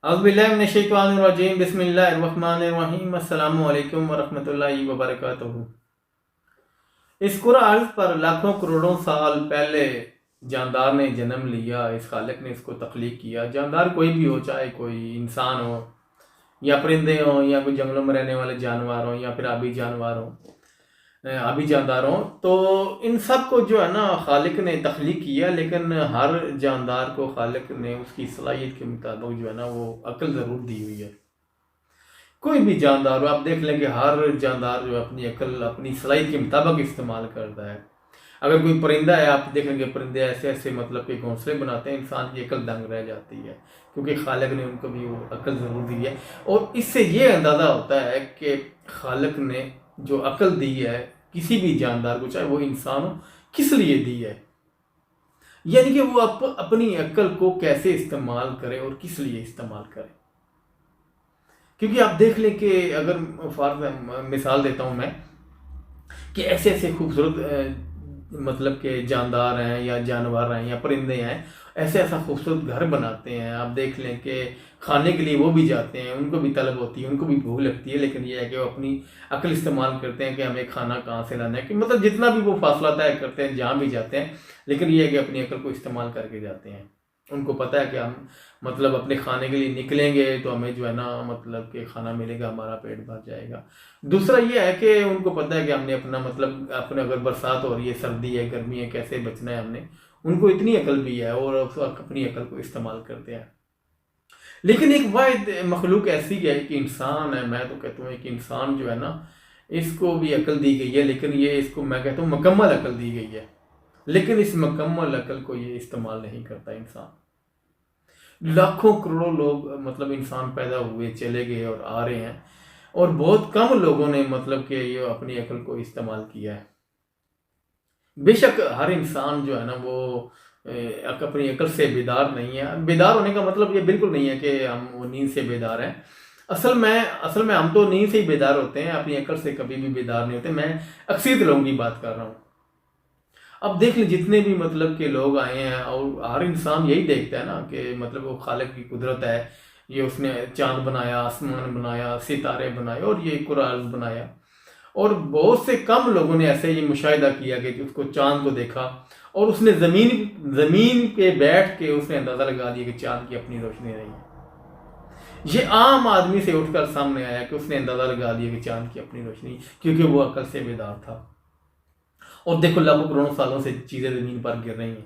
اعوذ باللہ من الشیطان الرجیم، بسم اللہ الرحمن الرحیم، السلام علیکم ورحمۃ اللہ وبرکاتہ۔ اس کرہ ارض پر لاکھوں کروڑوں سال پہلے جاندار نے جنم لیا، اس خالق نے اس کو تخلیق کیا۔ جاندار کوئی بھی ہو، چاہے کوئی انسان ہو یا پرندے ہوں یا کوئی جنگلوں میں رہنے والے جانور ہوں یا پھر آبی جانور ہوں، آبی جاندار ہوں، تو ان سب کو جو ہے نا خالق نے تخلیق کیا، لیکن ہر جاندار کو خالق نے اس کی صلاحیت کے مطابق جو ہے نا وہ عقل ضرور دی ہوئی ہے۔ کوئی بھی جاندار ہو، آپ دیکھ لیں کہ ہر جاندار جو اپنی عقل اپنی صلاحیت کے مطابق استعمال کرتا ہے۔ اگر کوئی پرندہ ہے، آپ دیکھیں گے پرندے ایسے ایسے مطلب کہ گھونسلے بناتے ہیں، انسان کی عقل دنگ رہ جاتی ہے، کیونکہ خالق نے ان کو بھی وہ عقل ضرور دی ہے۔ اور اس سے یہ اندازہ ہوتا ہے کہ خالق نے جو عقل دی ہے کسی بھی جاندار کو، چاہے وہ انسان ہو، کس لیے دی ہے، یعنی کہ وہ اپنی عقل کو کیسے استعمال کرے اور کس لیے استعمال کرے۔ کیونکہ آپ دیکھ لیں کہ اگر مثال دیتا ہوں میں کہ ایسے ایسے خوبصورت مطلب کہ جاندار ہیں یا جانور ہیں یا پرندے ہیں، ایسے ایسا خوبصورت گھر بناتے ہیں۔ آپ دیکھ لیں کہ کھانے کے لیے وہ بھی جاتے ہیں، ان کو بھی طلب ہوتی ہے، ان کو بھی بھوک لگتی ہے، لیکن یہ ہے کہ وہ اپنی عقل استعمال کرتے ہیں کہ ہمیں کھانا کہاں سے لانا ہے، کہ مطلب جتنا بھی وہ فاصلہ طے کرتے ہیں جہاں بھی جاتے ہیں، لیکن یہ ہے کہ اپنی عقل کو استعمال کر کے جاتے ہیں۔ ان کو پتہ ہے کہ ہم مطلب اپنے کھانے کے لیے نکلیں گے تو ہمیں جو ہے نا مطلب کہ کھانا ملے گا، ہمارا پیٹ بھر جائے گا۔ دوسرا یہ ہے کہ ان کو پتہ ہے کہ ہم نے اپنا مطلب اپنے اگر برسات ہو رہی ہے، سردی ہے، گرمی ہے، کیسے بچنا ہے ہم نے، ان کو اتنی عقل بھی ہے اور اپنی عقل کو استعمال کرتے ہیں۔ لیکن ایک واحد مخلوق ایسی ہے کہ انسان ہے، میں تو کہتا ہوں ایک انسان جو ہے نا اس کو بھی عقل دی گئی ہے، لیکن یہ اس کو میں کہتا ہوں مکمل عقل دی گئی ہے، لیکن اس مکمل عقل کو یہ استعمال نہیں کرتا انسان۔ لاکھوں کروڑوں لوگ مطلب انسان پیدا ہوئے، چلے گئے اور آ رہے ہیں، اور بہت کم لوگوں نے مطلب کہ یہ اپنی عقل کو استعمال کیا ہے۔ بے شک ہر انسان جو ہے نا وہ اپنی عقل سے بیدار نہیں ہے۔ بیدار ہونے کا مطلب یہ بالکل نہیں ہے کہ ہم وہ نیند سے بیدار ہیں۔ اصل میں ہم تو نیند سے ہی بیدار ہوتے ہیں، اپنی عقل سے کبھی بھی بیدار نہیں ہوتے۔ میں اکثریت لوگوں کی بات کر رہا ہوں۔ اب دیکھ لیں جتنے بھی مطلب کہ لوگ آئے ہیں، اور ہر انسان یہی دیکھتا ہے نا کہ مطلب وہ خالق کی قدرت ہے، یہ اس نے چاند بنایا، آسمان بنایا، ستارے بنائے اور یہ کرہ ارض بنایا۔ اور بہت سے کم لوگوں نے ایسے یہ مشاہدہ کیا کہ اس کو چاند کو دیکھا اور اس نے زمین پہ بیٹھ کے اس نے اندازہ لگا دیا کہ چاند کی اپنی روشنی نہیں ہے۔ یہ عام آدمی سے اٹھ کر سامنے آیا کہ اس نے اندازہ لگا دیا کہ چاند کی اپنی روشنی، کیونکہ وہ عقل سے بیدار تھا۔ اور دیکھو لاکھوں کروڑوں سالوں سے چیزیں زمین پر گر رہی ہیں،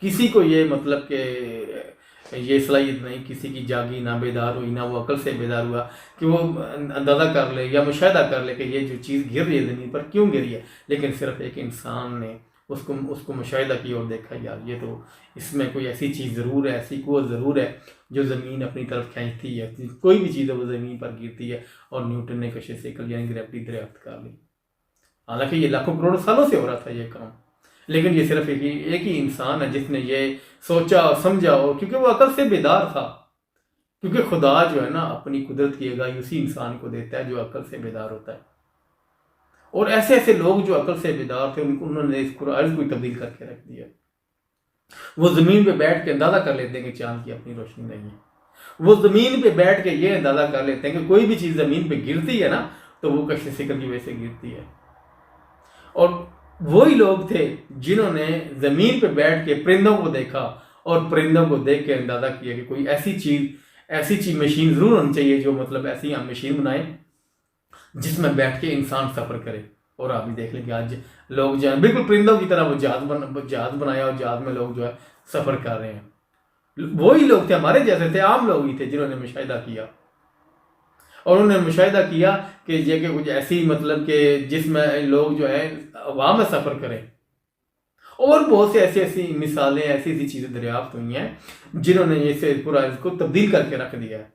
کسی کو یہ مطلب کہ یہ صلاحیت نہیں، کسی کی جاگی نہ بیدار ہوئی، نہ وہ عقل سے بیدار ہوا کہ وہ اندازہ کر لے یا مشاہدہ کر لے کہ یہ جو چیز گر رہی ہے زمین پر کیوں گری ہے، لیکن صرف ایک انسان نے اس کو مشاہدہ کیا اور دیکھا یار یہ تو اس میں کوئی ایسی چیز ضرور ہے، ایسی قوت ضرور ہے جو زمین اپنی طرف کھینچتی ہے، کوئی بھی چیز ہے وہ زمین پر گرتی ہے، اور نیوٹن نے کشش ثقل یعنی گریوٹی دریافت کر لی۔ حالانکہ یہ لاکھوں کروڑوں سالوں سے ہو رہا تھا یہ کام، لیکن یہ صرف ایک ہی انسان ہے جس نے یہ سوچا اور سمجھا، اور کیونکہ وہ عقل سے بیدار تھا۔ کیونکہ خدا جو ہے نا اپنی قدرت کی آگاہی اسی انسان کو دیتا ہے جو عقل سے بیدار ہوتا ہے۔ اور ایسے ایسے لوگ جو عقل سے بیدار تھے انہوں نے اس کرہ ارض کو تبدیل کر کے رکھ دیا۔ وہ زمین پہ بیٹھ کے اندازہ کر لیتے ہیں کہ چاند کی اپنی روشنی نہیں ہے۔ وہ زمین پہ بیٹھ کے یہ اندازہ کر لیتے ہیں کہ کوئی بھی چیز زمین پہ گرتی ہے نا تو وہ کشش ثقل کی وجہ سے گرتی ہے۔ اور وہی لوگ تھے جنہوں نے زمین پہ بیٹھ کے پرندوں کو دیکھا اور پرندوں کو دیکھ کے اندازہ کیا کہ کوئی ایسی چیز مشین ضرور ہونی چاہیے جو مطلب ایسی ہم مشین بنائیں جس میں بیٹھ کے انسان سفر کرے۔ اور آپ بھی دیکھ لیں کہ آج لوگ جو ہے بالکل پرندوں کی طرح وہ جہاز بنایا اور جہاز میں لوگ جو ہے سفر کر رہے ہیں۔ وہی لوگ تھے، ہمارے جیسے تھے، عام لوگ ہی تھے جنہوں نے مشاہدہ کیا، اور انہوں نے مشاہدہ کیا کہ یہ کہ کچھ ایسی مطلب کہ جس میں لوگ جو ہے ہوا میں سفر کریں۔ اور بہت سے ایسی مثالیں، ایسی چیزیں دریافت ہوئی ہیں جنہوں نے یہ کرہ ارض کو تبدیل کر کے رکھ دیا ہے۔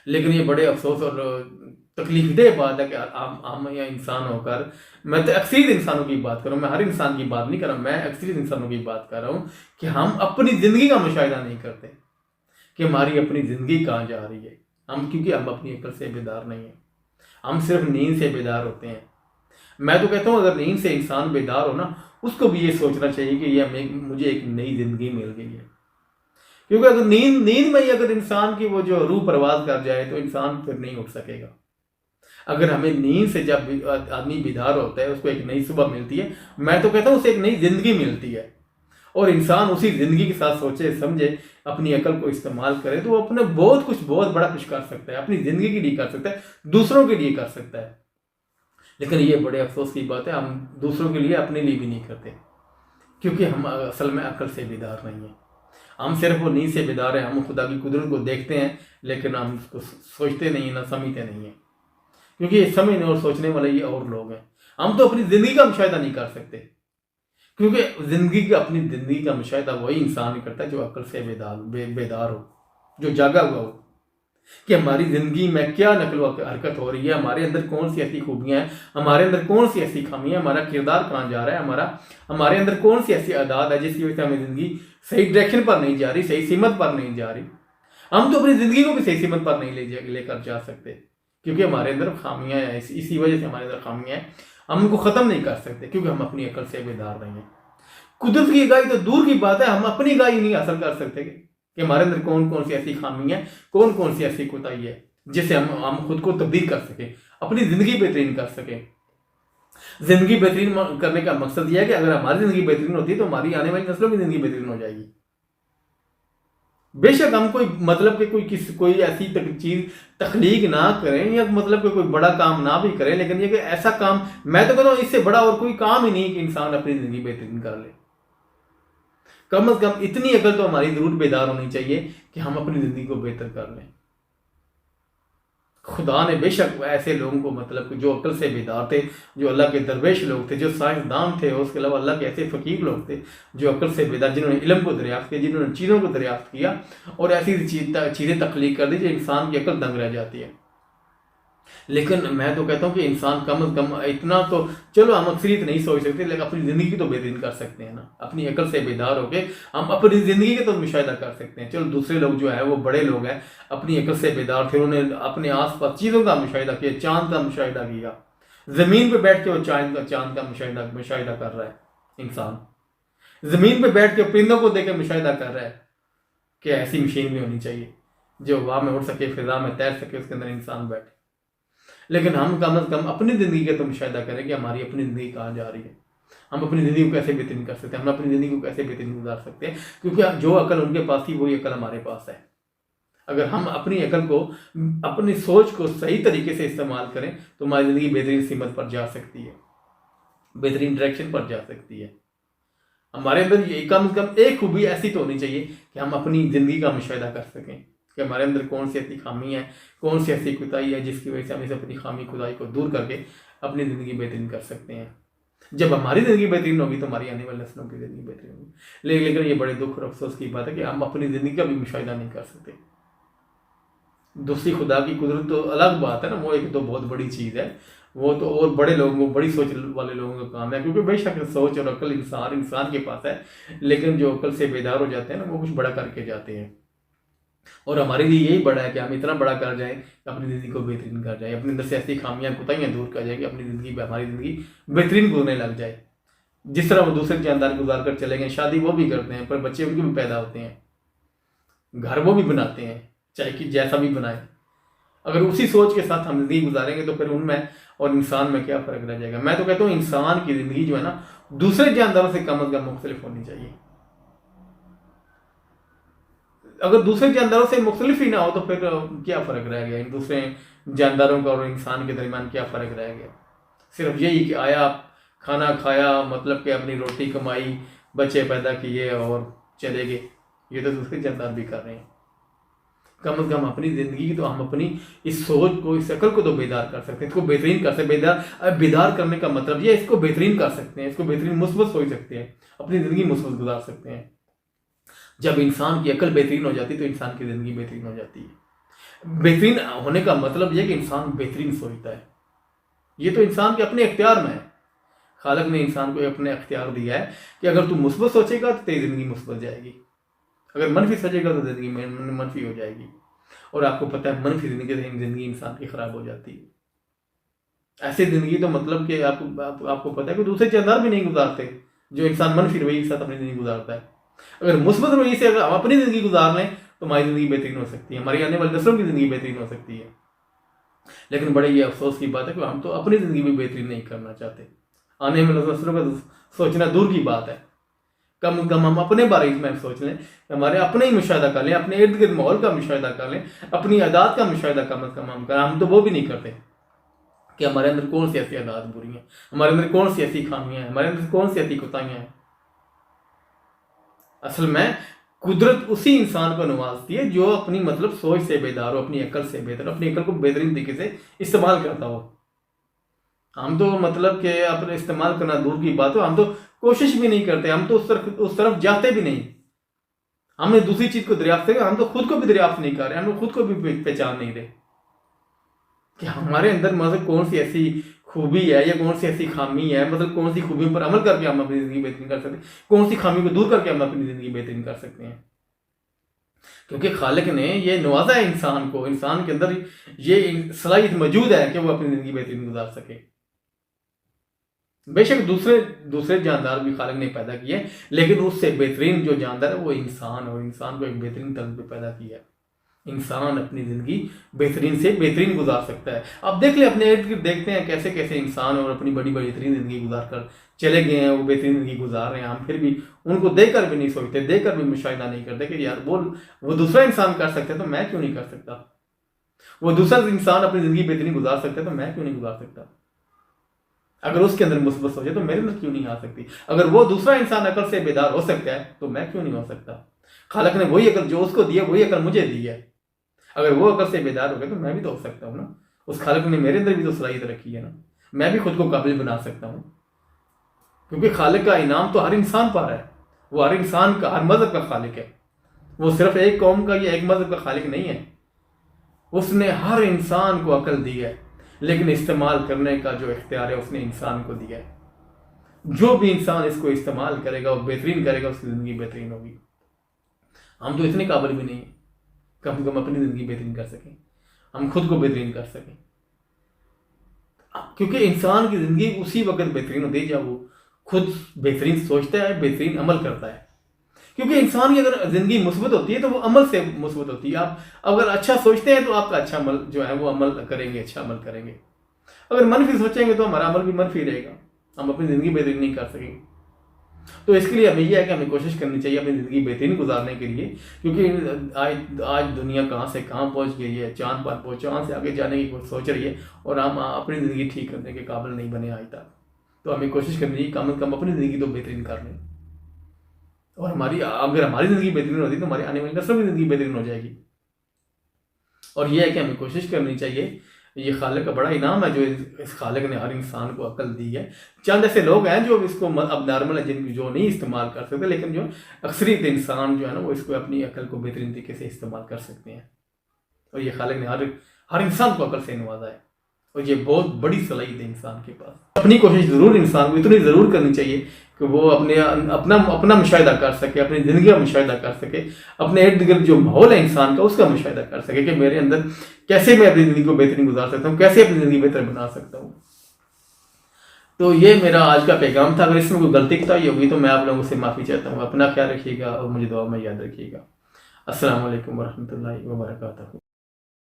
لیکن یہ بڑے افسوس اور تکلیف دہ بات ہے کہ ہم یا انسان ہو کر، میں تو اکثریت انسانوں کی بات کر رہا ہوں، میں ہر انسان کی بات نہیں کر رہا، میں اکثریت انسانوں کی بات کر رہا ہوں کہ ہم اپنی زندگی کا مشاہدہ نہیں کرتے کہ ہماری اپنی زندگی کہاں جا رہی ہے۔ کیونکہ ہم اپنی عقل سے بیدار نہیں ہیں، ہم صرف نیند سے بیدار ہوتے ہیں۔ میں تو کہتا ہوں اگر نیند سے انسان بیدار ہو نا، اس کو بھی یہ سوچنا چاہیے کہ مجھے ایک نئی زندگی مل گئی ہے، کیونکہ اگر نیند میں ہی اگر انسان کی وہ جو روح پرواز کر جائے تو انسان پھر نہیں اٹھ سکے گا۔ اگر ہمیں نیند سے جب آدمی بیدار ہوتا ہے، اس کو ایک نئی صبح ملتی ہے، میں تو کہتا ہوں اسے ایک نئی زندگی ملتی ہے، اور انسان اسی زندگی کے ساتھ سوچے سمجھے، اپنی عقل کو استعمال کرے تو وہ اپنے بہت بڑا کچھ کر سکتا ہے، اپنی زندگی کے لیے کر سکتا ہے، دوسروں کے لیے کر سکتا ہے۔ لیکن یہ بڑے افسوس کی بات ہے، ہم دوسروں کے لیے اپنے لیے بھی نہیں کرتے، کیونکہ ہم اصل میں عقل سے بیدار نہیں ہیں۔ ہم صرف وہ نیند سے بیدار ہیں، ہم خدا کی قدرت کو دیکھتے ہیں لیکن ہم اس کو سوچتے نہیں ہیں، نہ سمجھتے نہیں ہیں، کیونکہ یہ سمجھنے اور سوچنے والے یہ اور لوگ ہیں۔ ہم تو اپنی زندگی کا مشاہدہ نہیں کر سکتے، کیونکہ اپنی زندگی کا مشاہدہ وہی انسان کرتا ہے جو عقل سے بیدار ہو، جو جاگا ہوا ہو کہ ہماری زندگی میں کیا نقل و حرکت ہو رہی ہے، ہمارے اندر کون سی ایسی خوبیاں ہیں، ہمارے اندر کون سی ایسی خامیاں ہیں، ہمارا کردار کہاں جا رہا ہے، ہمارے اندر کون سی ایسی عادات ہے جس کی وجہ سے ہمیں زندگی صحیح ڈائریکشن پر نہیں جا رہی، صحیح سمت پر نہیں جا رہی۔ ہم تو اپنی زندگی کو بھی صحیح سمت پر نہیں لے کر جا سکتے، کیونکہ ہمارے اندر خامیاں ہیں، اسی وجہ سے ہمارے اندر خامیاں ہیں، ہم ان کو ختم نہیں کر سکتے کیونکہ ہم اپنی عقل سے بیدار نہیں ہیں۔ قدرت کی گاہی تو دور کی بات ہے، ہم اپنی گاہی نہیں حاصل کر سکتے کہ ہمارے اندر کون کون سی ایسی خامی ہے، کون سی ایسی کوتاہی ہے جس سے ہم خود کو تبدیل کر سکیں، اپنی زندگی بہترین کر سکیں۔ زندگی بہترین کرنے کا مقصد یہ ہے کہ اگر ہماری زندگی بہترین ہوتی ہے تو ہماری آنے والی نسلوں کی زندگی بہترین ہو جائے گی۔ بے شک ہم کوئی کوئی ایسی چیز تخلیق نہ کریں یا کوئی بڑا کام نہ بھی کریں، لیکن یہ کہ ایسا کام، میں تو کہتا ہوں اس سے بڑا اور کوئی کام ہی نہیں کہ انسان اپنی زندگی بہترین کر لے۔ کم از کم اتنی عقل تو ہماری ضرور بیدار ہونی چاہیے کہ ہم اپنی زندگی کو بہتر کر لیں۔ خدا نے بے شک ایسے لوگوں کو جو عقل سے بیدار تھے، جو اللہ کے درویش لوگ تھے، جو سائنسدان تھے، اور اس کے علاوہ اللہ کے ایسے فقیر لوگ تھے جو عقل سے بیدار، جنہوں نے علم کو دریافت کیا، جنہوں نے چیزوں کو دریافت کیا اور ایسی چیزیں تخلیق کر دی جو انسان کی عقل دنگ رہ جاتی ہے۔ لیکن میں تو کہتا ہوں کہ انسان کم از کم اتنا تو، چلو ہم اکثریت نہیں سوچ سکتے لیکن اپنی زندگی تو بہترین کر سکتے ہیں نا، اپنی عقل سے بیدار ہو کے ہم اپنی زندگی کے تو مشاہدہ کر سکتے ہیں۔ چلو دوسرے لوگ جو ہے وہ بڑے لوگ ہیں، اپنی عقل سے بیدار تھے، انہوں نے اپنے آس پاس چیزوں کا مشاہدہ کیا، چاند کا مشاہدہ کیا، زمین پہ بیٹھ کے وہ چاند کا مشاہدہ کر رہا ہے انسان، زمین پہ بیٹھ کے پرندوں کو دیکھ کے مشاہدہ کر رہا ہے کہ ایسی مشین بھی ہونی چاہیے جو ہوا میں اڑ سکے، فضا میں تیر سکے، اس کے اندر انسان بیٹھے۔ لیکن ہم کم از کم اپنی زندگی کا تو مشاہدہ کریں کہ ہماری اپنی زندگی کہاں جا رہی ہے، ہم اپنی زندگی کو کیسے بہترین کر سکتے ہیں، ہم اپنی زندگی کو کیسے بہترین گزار سکتے ہیں، کیونکہ جو عقل ان کے پاس تھی وہی عقل ہمارے پاس ہے۔ اگر ہم اپنی عقل کو، اپنی سوچ کو صحیح طریقے سے استعمال کریں تو ہماری زندگی بہترین سمت پر جا سکتی ہے، بہترین ڈائریکشن پر جا سکتی ہے۔ ہمارے اندر یہ کم از کم ایک خوبی ایسی تو ہونی چاہیے کہ ہم اپنی زندگی کا مشاہدہ کر سکیں کہ ہمارے اندر کون سی ایسی خامی ہے، کون سی ایسی کوتاہی ہے جس کی وجہ سے ہم اسے اپنی خامی خدائی کو دور کر کے اپنی زندگی بہترین کر سکتے ہیں۔ جب ہماری زندگی بہترین ہوگی تو ہماری آنے والی نسلوں کی زندگی بہترین ہوگی۔ لیکن یہ بڑے دکھ اور افسوس کی بات ہے کہ ہم اپنی زندگی کا بھی مشاہدہ نہیں کر سکتے۔ دوسری خدا کی قدرت تو الگ بات ہے نا، وہ ایک تو بہت بڑی چیز ہے، وہ تو اور بڑے لوگوں، بڑی سوچ والے لوگوں کا کام ہے، کیونکہ بے شک سوچ اور عقل انسان کے پاس ہے، لیکن جو عقل سے بیدار ہو جاتے ہیں نا وہ کچھ بڑا کر کے جاتے ہیں، اور ہمارے لیے یہی بڑا ہے کہ ہم اتنا بڑا کر جائیں کہ اپنی زندگی کو بہترین کر جائیں، اپنے اندر سے ایسی خامیاں کوتاہیاں دور کر جائیں کہ ہماری زندگی بہترین گزرنے لگ جائے۔ جس طرح وہ دوسرے جاندار گزار کر چلے گئے، شادی وہ بھی کرتے ہیں، پر بچے ان کے بھی پیدا ہوتے ہیں، گھر وہ بھی بناتے ہیں، چاہے کہ جیسا بھی بنائیں۔ اگر اسی سوچ کے ساتھ ہم زندگی گزاریں گے تو پھر ان میں اور انسان میں کیا فرق رہ جائے گا۔ میں تو کہتا ہوں انسان کی زندگی جو ہے نا دوسرے جانداروں سے کم از کم مختلف ہونی چاہیے۔ اگر دوسرے جانداروں سے مختلف ہی نہ ہو تو پھر کیا فرق رہ گیا، دوسرے جانداروں کا اور انسان کے درمیان کیا فرق رہ گیا؟ صرف یہی کہ آیا، کھانا کھایا، کہ اپنی روٹی کمائی، بچے پیدا کیے اور چلے گئے۔ یہ تو دوسرے جاندار بھی کر رہے ہیں۔ کم از کم اپنی زندگی تو ہم اپنی اس سوچ کو، اس عقل کو تو بیدار کر سکتے ہیں، اس کو بہترین کر سکتے ہیں۔ بیدار کرنے کا مطلب یہ ہے اس کو بہترین کر سکتے ہیں، اس کو بہترین مثبت سوچ سکتے ہیں، اپنی زندگی مثبت گزار سکتے ہیں۔ جب انسان کی عقل بہترین ہو جاتی ہے تو انسان کی زندگی بہترین ہو جاتی ہے۔ بہترین ہونے کا مطلب یہ کہ انسان بہترین سوچتا ہے۔ یہ تو انسان کے اپنے اختیار میں ہے، خالق نے انسان کو اپنے اختیار دیا ہے کہ اگر تو مثبت سوچے گا تو تیری زندگی مثبت جائے گی، اگر منفی سوچے گا تو زندگی منفی ہو جائے گی۔ اور آپ کو پتہ ہے منفی زندگی انسان کی خراب ہو جاتی ہے۔ ایسی زندگی تو کہ آپ کو پتہ ہے کہ دوسرے جاندار بھی نہیں گزارتے جو انسان منفی رویے کے ساتھ اپنی زندگی گزارتا ہے۔ اگر مثبت رویے سے اگر ہم اپنی زندگی گزار لیں تو ہماری زندگی بہترین ہو سکتی ہے، ہماری آنے والی نسلوں کی زندگی بہترین ہو سکتی ہے۔ لیکن بڑے یہ افسوس کی بات ہے کہ ہم تو اپنی زندگی بھی بہترین نہیں کرنا چاہتے۔ آنے والی نسلوں کا سوچنا دور کی بات ہے، کم از کم ہم اپنے بارے میں سوچ لیں، ہمارے اپنے ہی مشاہدہ کر لیں، اپنے ارد گرد ماحول کا مشاہدہ کر لیں، اپنی عادات کا مشاہدہ کم از کم ہم کریں۔ ہم تو وہ بھی نہیں کرتے کہ ہمارے اندر کون سی ایسی عادات بری ہیں، ہمارے اندر کون سی ایسی خامیاں ہیں، ہمارے اندر کون سی ایسی کوتاہیاں ہیں۔ اصل میں قدرت اسی انسان کو نوازتی ہے جو اپنی مطلب سوچ سے بیدار ہو، اپنی عقل سے بیدار، اپنی عقل کو بہترین طریقے سے استعمال کرتا ہو۔ ہم تو مطلب کہ اپنے استعمال کرنا دور کی بات ہو، ہم تو کوشش بھی نہیں کرتے، ہم تو اس طرف جاتے بھی نہیں۔ ہم نے دوسری چیز کو دریافت کیا، ہم تو خود کو بھی دریافت نہیں کر رہے، ہم خود کو بھی پہچان نہیں رہے کہ ہمارے اندر مطلب کون سی ایسی خوبی ہے یا کون سی ایسی خامی ہے، مطلب کون سی خوبیوں پر عمل کر کے ہم اپنی زندگی بہترین کر سکتے ہیں، کون سی خامی کو دور کر کے ہم اپنی زندگی بہترین کر سکتے ہیں۔ کیونکہ خالق نے یہ نوازا ہے انسان کو، انسان کے اندر یہ صلاحیت موجود ہے کہ وہ اپنی زندگی بہترین گزار سکے۔ بے شک دوسرے جاندار بھی خالق نے پیدا کیے، لیکن اس سے بہترین جو جاندار ہے وہ انسان، اور انسان کو ایک بہترین طرز پہ پیدا کیا ہے۔ انسان اپنی زندگی بہترین سے بہترین گزار سکتا ہے۔ اب دیکھ لیں اپنے ارد گرد، دیکھتے ہیں کیسے کیسے انسان اور اپنی بڑی بہترین زندگی گزار کر چلے گئے ہیں، وہ بہترین زندگی گزار رہے ہیں، ہم پھر بھی ان کو دیکھ کر بھی نہیں سوچتے، دیکھ کر بھی مشاہدہ نہیں کرتے کہ یار وہ دوسرا انسان کر سکتے تو میں کیوں نہیں کر سکتا، وہ دوسرا انسان اپنی زندگی بہترین گزار سکتا تو میں کیوں نہیں گزار سکتا، اگر اس کے اندر مثبت سوچے تو میرے اندر کیوں نہیں آ سکتی، اگر وہ دوسرا انسان عقل سے بیدار ہو سکتا ہے تو میں کیوں نہیں ہو سکتا۔ خالق نے وہی عقل جو اس کو دی ہے وہی عقل مجھے دی ہے، اگر وہ عقل سے بیدار ہو گئے تو میں بھی تو ہو سکتا ہوں نا۔ اس خالق نے میرے اندر بھی تو صلاحیت رکھی ہے نا، میں بھی خود کو قابل بنا سکتا ہوں، کیونکہ خالق کا انعام تو ہر انسان پر ہے، وہ ہر انسان کا، ہر مذہب کا خالق ہے، وہ صرف ایک قوم کا یا ایک مذہب کا خالق نہیں ہے۔ اس نے ہر انسان کو عقل دی ہے، لیکن استعمال کرنے کا جو اختیار ہے اس نے انسان کو دیا ہے۔ جو بھی انسان اس کو استعمال کرے گا وہ بہترین کرے گا، اس کی زندگی بہترین ہوگی۔ ہم تو اتنے قابل بھی نہیں ہیں کہ ہم اپنی زندگی بہترین کر سکیں، ہم خود کو بہترین کر سکیں، کیونکہ انسان کی زندگی اسی وقت بہترین ہوتی ہے جب وہ خود بہترین سوچتا ہے، بہترین عمل کرتا ہے۔ کیونکہ انسان کی اگر زندگی مثبت ہوتی ہے تو وہ عمل سے مثبت ہوتی ہے۔ آپ اگر اچھا سوچتے ہیں تو آپ کا اچھا عمل جو ہے وہ عمل کریں گے، اچھا عمل کریں گے۔ اگر منفی سوچیں گے تو ہمارا عمل بھی منفی رہے گا، ہم اپنی زندگی بہترین نہیں کر سکیں گے۔ تو اس کے لیے ہمیں یہ ہے کہ ہمیں کوشش کرنی چاہیے اپنی زندگی بہترین گزارنے کے لیے، کیونکہ آج دنیا کہاں سے کہاں پہنچ گئی ہے، چاند پر پہنچ، چاند سے آگے جانے کی سوچ رہی ہے، اور ہم اپنی زندگی ٹھیک کرنے کے قابل نہیں بنے آج تک۔ تو ہمیں کوشش کرنی چاہیے کم از کم اپنی زندگی تو بہترین کر لیں، اور اگر ہماری زندگی بہترین ہوتی تو ہماری آنے والی نسلوں کی زندگی بہترین ہو جائے گی۔ اور یہ ہے کہ ہمیں کوشش کرنی چاہیے، یہ خالق کا بڑا انعام ہے جو اس خالق نے ہر انسان کو عقل دی ہے۔ چند ایسے لوگ ہیں جو اس کو اب نارمل ہے، جو نہیں استعمال کر سکتے، لیکن جو اکثریت انسان جو ہے نا وہ اس کو اپنی عقل کو بہترین طریقے سے استعمال کر سکتے ہیں، اور یہ خالق نے ہر انسان کو عقل سے نوازا ہے، اور یہ بہت بڑی صلاحیت ہے انسان کے پاس۔ اپنی کوشش ضرور انسان کو اتنی ضرور کرنی چاہیے کہ وہ اپنا مشاہدہ کر سکے، اپنی زندگی کا مشاہدہ کر سکے، اپنے ارد گرد جو ماحول ہے انسان کا اس کا مشاہدہ کر سکے کہ میرے اندر کیسے میں اپنی زندگی کو بہترین گزار سکتا ہوں، کیسے اپنی زندگی بہتر بنا سکتا ہوں۔ تو یہ میرا آج کا پیغام تھا۔ اگر اس میں کوئی غلطی کوتاہی ہوگی تو میں آپ لوگوں سے معافی چاہتا ہوں۔ اپنا خیال رکھیے گا اور مجھے دعا میں یاد رکھیے گا۔ السلام علیکم ورحمۃ اللہ وبرکاتہ۔